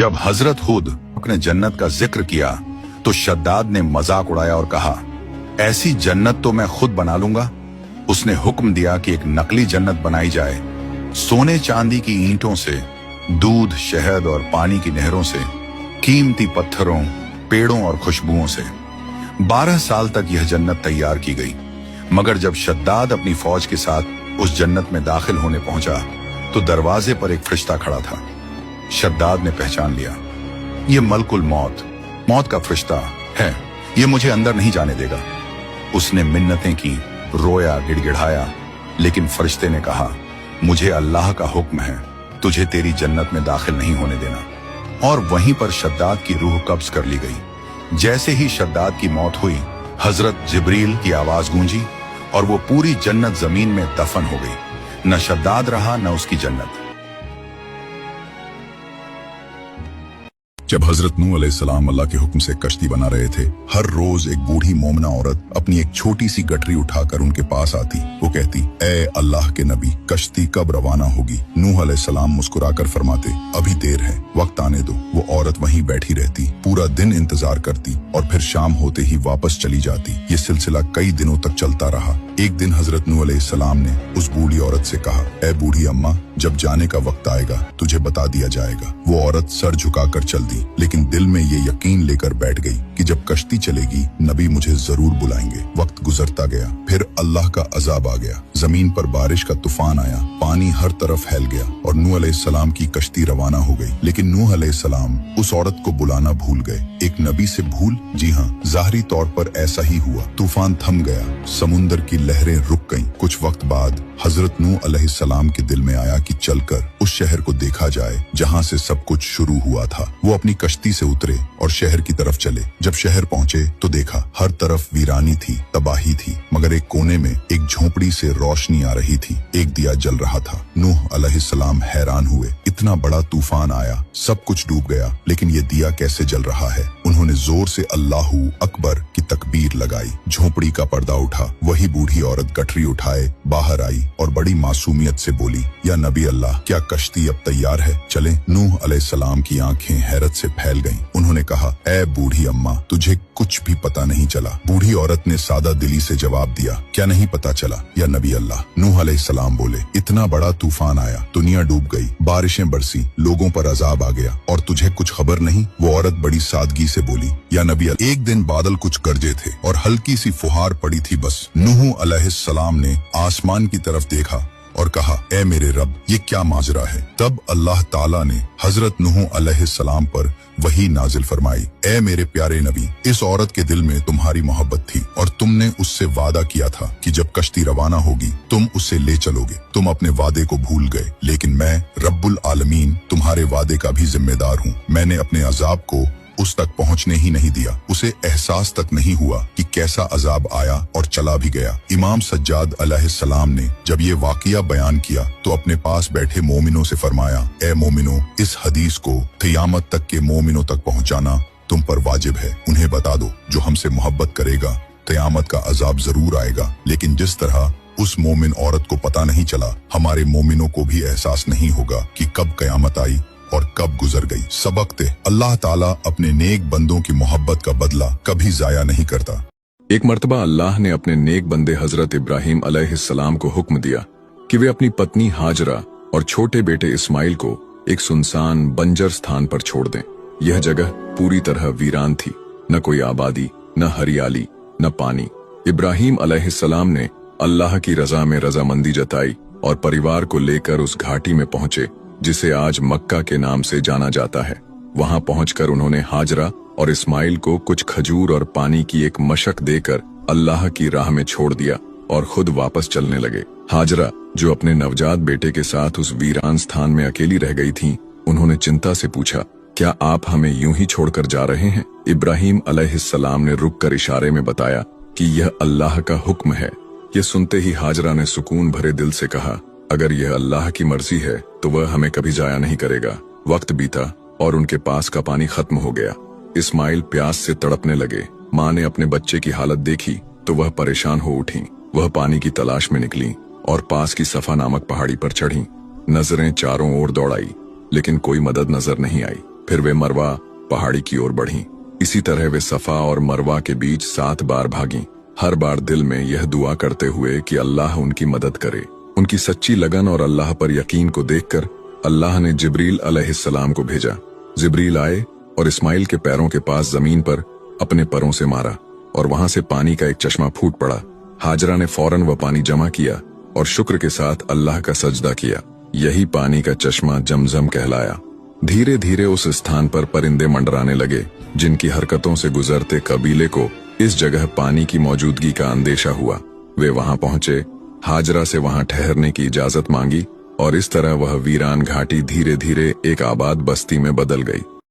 जब हजरत हुद ने जन्नत का जिक्र किया तो शद्दाद ने मजाक उड़ाया और कहा, ऐसी जन्नत तो मैं खुद बना लूंगा। उसने हुक्म दिया कि एक नकली जन्नत बनाई जाए, सोने चांदी की ईंटों से, दूध, शहद और पानी की नहरों से, कीमती पत्थरों, पेड़ों और खुशबुओं से। 12 साल तक यह जन्नत तैयार की गई, मगर जब शद्दाद अपनी फौज के साथ उस जन्नत में दाखिल होने पहुंचा तो दरवाजे पर एक फरिश्ता खड़ा था। शद्दाद ने पहचान लिया, ये मलकुल मौत, मौत का फरिश्ता है, ये मुझे अंदर नहीं जाने देगा। उसने मिन्नतें की, रोया, गिड़गिड़ाया, लेकिन फरिश्ते ने कहा, मुझे अल्लाह का हुक्म है, तुझे तेरी जन्नत में दाखिल नहीं होने देना। और वहीं पर शद्दाद की रूह कब्ज कर ली गई। जैसे ही शद्दाद की मौत हुई, हजरत जिब्रील की आवाज गूंजी और वो पूरी जन्नत जमीन में दफन हो गई। न शद्दाद रहा न उसकी जन्नत। जब हजरत नूह अलैहिस्सलाम अल्लाह के हुक्म से कश्ती बना रहे थे, हर रोज एक बूढ़ी मोमना औरत अपनी एक छोटी सी गठरी उठाकर उनके पास आती। वो कहती, ए अल्लाह के नबी, कश्ती कब रवाना होगी? नूह अलैहिस्सलाम मुस्कुराकर फरमाते, अभी देर है, वक्त आने दो। वो औरत वहीं बैठी रहती, पूरा दिन इंतजार करती और फिर शाम होते ही वापस चली जाती। ये सिलसिला कई दिनों तक चलता रहा। एक दिन हजरत नूह अलैहिस्सलाम ने उस बूढ़ी औरत से कहा, ए बूढ़ी अम्मा, जब जाने का वक्त आएगा तुझे बता दिया जाएगा। वो औरत सर झुकाकर चल दी, लेकिन दिल में ये यकीन लेकर बैठ गई कि जब कश्ती चलेगी नबी मुझे जरूर बुलाएंगे। वक्त गुजरता गया, फिर अल्लाह का अजाब आ गया। जमीन पर बारिश का तूफान आया, पानी हर तरफ फैल गया और नूह अलैहिस्सलाम की कश्ती रवाना हो गई। लेकिन नूह अलैहिस्सलाम उस औरत को बुलाना भूल गए। एक नबी से भूल? जी हाँ, ज़ाहिरी तौर पर ऐसा ही हुआ। तूफान थम गया, समुंदर की लहरें रुक गईं। कुछ वक्त बाद हजरत नूह अलैहिस्सलाम के दिल में आया कि चलकर उस शहर को देखा जाए जहाँ से सब कुछ शुरू हुआ था। वो अपनी कश्ती से उतरे और शहर की तरफ चले। जब शहर पहुंचे तो देखा हर तरफ वीरानी थी, तबाही थी, मगर एक कोने में एक झोपड़ी से रोशनी आ रही थी, एक दिया जल रहा था। नूह अलैहिस्सलाम हैरान हुए, इतना बड़ा तूफान आया, सब कुछ डूब गया, लेकिन ये दिया कैसे जल रहा है? उन्होंने जोर से अल्लाहू अकबर की तकबीर लगाई। झोपड़ी का पर्दा उठा, वही बूढ़ी औरत गठरी उठाए बाहर आई और बड़ी मासूमियत से बोली, या नबी अल्लाह, क्या कश्ती अब तैयार है? चलें। नूह अलैहिस्सलाम की आंखें हैरत से फैल गईं। उन्होंने कहा, ए बूढ़ी अम्मा, तुझे कुछ भी पता नहीं चला? बूढ़ी औरत ने सादा दिली से जवाब दिया, क्या नहीं पता चला या नबी अल्लाह? नूह अलैहिस्सलाम बोले, इतना बड़ा तूफान आया, दुनिया डूब गई, बारिशें बरसी, लोगों पर अजाब आ गया और तुझे कुछ खबर नहीं? वो औरत बड़ी सादगी से बोली, या नबी अल्लाह, एक दिन बादल कुछ गरजे थे और हल्की सी फुहार पड़ी थी बस। नूह अलैहिस्सलाम ने आसमान की तरफ देखा और कहा, ए मेरे रब, ये क्या माजरा है? तब अल्लाह ताला ने हजरत नूह अलैहिस्सलाम पर वही नाजिल फरमाई, ए मेरे प्यारे नबी, इस औरत के दिल में तुम्हारी मोहब्बत थी और तुमने उससे वादा किया था कि जब कश्ती रवाना होगी तुम उसे ले चलोगे। तुम अपने वादे को भूल गए, लेकिन मैं रब्बुल आलमीन तुम्हारे वादे का भी जिम्मेदार हूँ। मैंने अपने अजाब को उस तक पहुंचने ही नहीं दिया, उसे एहसास तक नहीं हुआ कि कैसा अजाब आया और चला भी गया। इमाम सज्जाद अलैहिस्सलाम ने जब ये वाकया बयान किया तो अपने पास बैठे मोमिनों से फरमाया, ए मोमिनों, इस हदीस को क़यामत तक के मोमिनों तक पहुंचाना तुम पर वाजिब है। उन्हें बता दो, जो हमसे मोहब्बत करेगा क़यामत का अजाब जरूर आएगा, लेकिन जिस तरह उस मोमिन औरत को पता नहीं चला, हमारे मोमिनों को भी एहसास नहीं होगा कि कब क़यामत आई और कब गुजर गई। सबक थे, अल्लाह ताला अपने नेक बंदों की मोहब्बत का बदला कभी जाया नहीं करता। एक मर्तबा अल्लाह ने अपने नेक बंदे हजरत इब्राहिम अलैहिस्सलाम को हुक्म दिया कि वे अपनी पत्नी हाजरा और छोटे बेटे इस्माइल को एक सुनसान बंजर स्थान पर छोड़ दें। यह जगह पूरी तरह वीरान थी, न कोई आबादी, न हरियाली, न पानी। इब्राहिम अलैहिस्सलाम ने अल्लाह की रजा में रजामंदी जताई और परिवार को लेकर उस घाटी में पहुंचे जिसे आज मक्का के नाम से जाना जाता है। वहां पहुंचकर उन्होंने हाजरा और इस्माइल को कुछ खजूर और पानी की एक मशक देकर अल्लाह की राह में छोड़ दिया और खुद वापस चलने लगे। हाजरा, जो अपने नवजात बेटे के साथ उस वीरान स्थान में अकेली रह गई थीं, उन्होंने चिंता से पूछा, क्या आप हमें यूं ही छोड़कर जा रहे हैं? इब्राहिम अलैहिस्सलाम ने रुककर इशारे में बताया कि यह अल्लाह का हुक्म है। ये सुनते ही हाजरा ने सुकून भरे दिल से कहा, अगर यह अल्लाह की मर्जी है तो वह हमें कभी जाया नहीं करेगा। वक्त बीता और उनके पास का पानी खत्म हो गया। इस्माइल प्यास से तड़पने लगे। माँ ने अपने बच्चे की हालत देखी तो वह परेशान हो उठी। वह पानी की तलाश में निकली और पास की सफा नामक पहाड़ी पर चढ़ी। नजरें चारों ओर दौड़ाई, लेकिन कोई मदद नजर नहीं आई। फिर वे मरवा पहाड़ी की ओर बढ़ीं। इसी तरह वे सफा और मरवा के बीच 7 बार भागीं, हर बार दिल में यह दुआ करते हुए कि अल्लाह उनकी मदद करे। उनकी सच्ची लगन और अल्लाह पर यकीन को देखकर अल्लाह ने जिब्रील अलैहिस्सलाम को भेजा। जिब्रील आए और इस्माइल के पैरों के पास जमीन पर अपने परों से मारा और वहां से पानी का एक चश्मा फूट पड़ा। हाजरा ने फौरन वह पानी जमा किया और शुक्र के साथ अल्लाह का सजदा किया। यही पानी का चश्मा जमजम कहलाया। धीरे धीरे उस स्थान पर परिंदे मंडराने लगे, जिनकी हरकतों से गुजरते कबीले को इस जगह पानी की मौजूदगी का अंदेशा हुआ। वे वहां पहुंचे, हाजरा से वहां ठहरने की इजाजत मांगी और इस तरह वह वीरान घाटी धीरे धीरे एक आबाद बस्ती में बदल गई।